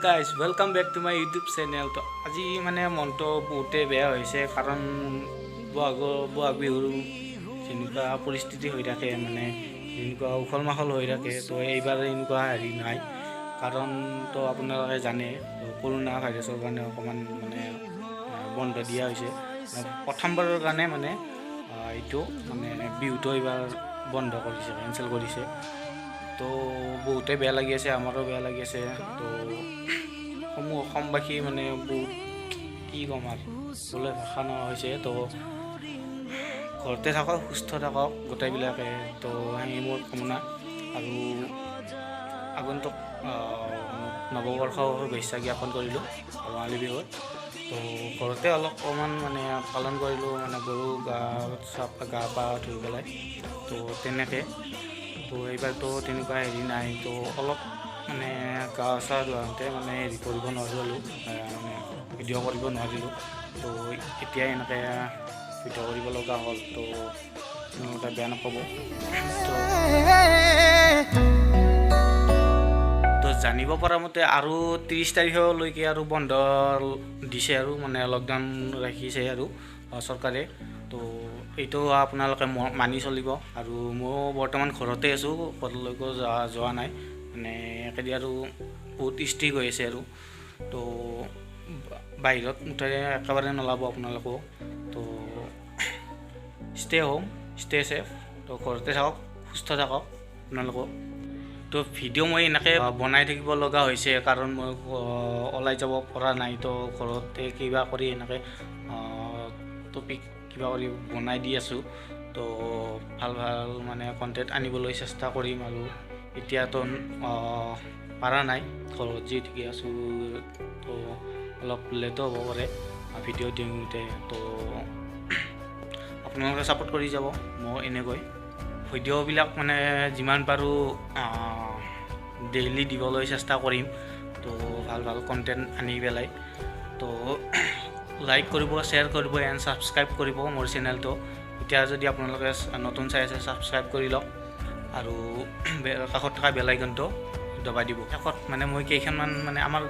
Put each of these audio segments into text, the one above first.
Guys welcome back to my YouTube channel. তো আজি মানে মনটো বহুতে বেয়া হৈছে, কাৰণ বহাগ বিহুৰ যেনেকুৱা পৰিস্থিতি হৈ থাকে, মানে যেনেকুৱা উখল মাখল হৈ থাকে, তো এইবাৰ এনেকুৱা হেৰি নাই। কাৰণ তো আপোনালোকে জানে কৰোণা ভাইৰাছৰ কাৰণে অকণমান মানে বন্ধ দিয়া হৈছে। প্ৰথমবাৰৰ কাৰণে মানে এইটো মানে বিহুটো এইবাৰ বন্ধ কৰিছে, কেঞ্চেল কৰিছে। তো বহুতে বেয়া লাগি আছে, আমাৰো বেয়া লাগি আছে। তো অসমবাসী মানে বহুত কি ক'ম আৰু বোলে ভাষা নোহোৱা হৈছে। তো ঘৰতে থাকক, সুস্থ থাকক গোটেইবিলাকে। তো সেই মোৰ কামনা। আৰু আগন্তুক নৱবৰ্ষৰ শুভেচ্ছা জ্ঞাপন কৰিলোঁ ৰঙালী বিহুত। তো ঘৰতে অকণমান মানে পালন কৰিলোঁ, মানে গৰু গা পা ধুই পেলাই। তো তেনেকৈ তো এইবাৰতো তেনেকুৱা হেৰি নাই। তো অলপ মানে গা চা ধুৱাওঁতে মানে হেৰি কৰিব নোৱাৰিলোঁ, মানে ভিডিঅ' কৰিব নোৱাৰিলোঁ। তো এতিয়া এনেকৈ ভিডিঅ' কৰিব লগা হ'ল। তো আপোনালোকে বেয়া নাপাব। তো জানিব পৰা মতে আৰু 30 তাৰিখলৈকে আৰু বন্ধ দিছে, আৰু মানে লকডাউন ৰাখিছে আৰু চৰকাৰে। তো এইটো আপোনালোকে মানি চলিব। আৰু মই বৰ্তমান ঘৰতে আছোঁ, ক'লৈকো যোৱা নাই। মানে একেদিন আৰু বহুত ষ্ট্ৰিক হৈ আছে আৰু। তো বাহিৰত মুঠতে একেবাৰে নলাব আপোনালোকেও। তো ষ্টে হোম, ষ্টে ছেফ। তো ঘৰতে থাকক, সুস্থ থাকক আপোনালোকেও। তো ভিডিঅ' মই এনেকৈ বনাই থাকিব লগা হৈছে, কাৰণ মই ওলাই যাব পৰা নাই। তো ঘৰতে কিবা কৰি এনেকৈ টপিক কিবা কৰি বনাই দি আছোঁ। তো ভাল মানে কণ্টেণ্ট আনিবলৈ চেষ্টা কৰিম। আৰু এতিয়াতো পাৰা নাই, ঘৰত যি ঠিকে আছোঁ। তো অলপ লেটো হ'ব পাৰে ভিডিঅ' দিওঁতে। তো আপোনালোকে ছাপোৰ্ট কৰি যাব মই এনেকৈ ভিডিঅ'বিলাক মানে যিমান পাৰোঁ ডেইলি দিবলৈ চেষ্টা কৰিম। তো ভাল কণ্টেণ্ট আনি পেলাই। তো লাইক কৰিব, শ্বেয়াৰ কৰিব এণ্ড ছাবস্ক্ৰাইব কৰিব মোৰ চেনেলটো। এতিয়া যদি আপোনালোকে নতুন চাই আছে, ছাবস্ক্ৰাইব কৰি লওক। আৰু কাষত থকা বেল আইকনটো দবাই দিব। শেষত মানে মই কেইখনমান মানে আমাৰ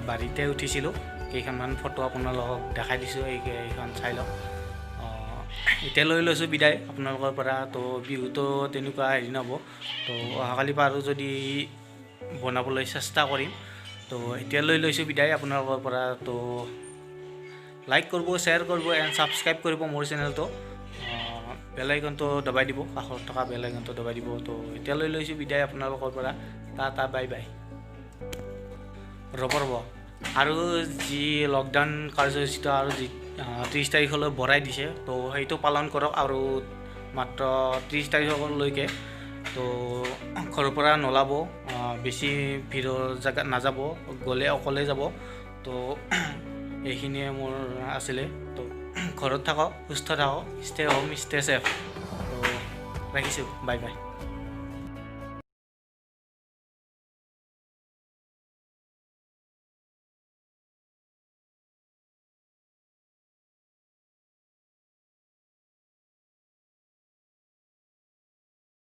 বাৰীতে উঠিছিলোঁ, কেইখনমান ফটো আপোনালোকক দেখাই দিছোঁ, এইখন চাই লওক। এতিয়া লৈ লৈছোঁ বিদায় আপোনালোকৰ পৰা। তো বিহুটো তেনেকুৱা হেৰি নহ'ব। তো অহাকালিৰ পৰা আৰু যদি বনাবলৈ চেষ্টা কৰিম। তো এতিয়া লৈ লৈছোঁ বিদায় আপোনালোকৰ পৰা। তো লাইক কৰিব, শ্বেয়াৰ কৰিব এণ্ড ছাবস্ক্ৰাইব কৰিব মোৰ চেনেলটো। বেল আইকনটো দবাই দিব, কাষত থকা বেল আইকনটো দবাই দিব। তো এতিয়া লৈ লৈছোঁ বিদায় আপোনালোকৰ পৰা। Tata bye bye. ৰ'ব আৰু যি লকডাউন কাৰ্যসূচীটো আৰু যি 30 তাৰিখলৈ বঢ়াই দিছে, তো সেইটো পালন কৰক। আৰু মাত্ৰ 30 তাৰিখলৈকে তো ঘৰৰ পৰা নোলাব, বেছি ভিৰৰ জেগাত নাযাব, গ'লে অকলে যাব। তো এইখিনিয়ে মোৰ আছিলে। তো ঘৰত থাকক, সুস্থ থাকক, ষ্টে হোম ষ্টে ছেফ। তো ৰাখিছোঁ, বাই বাই।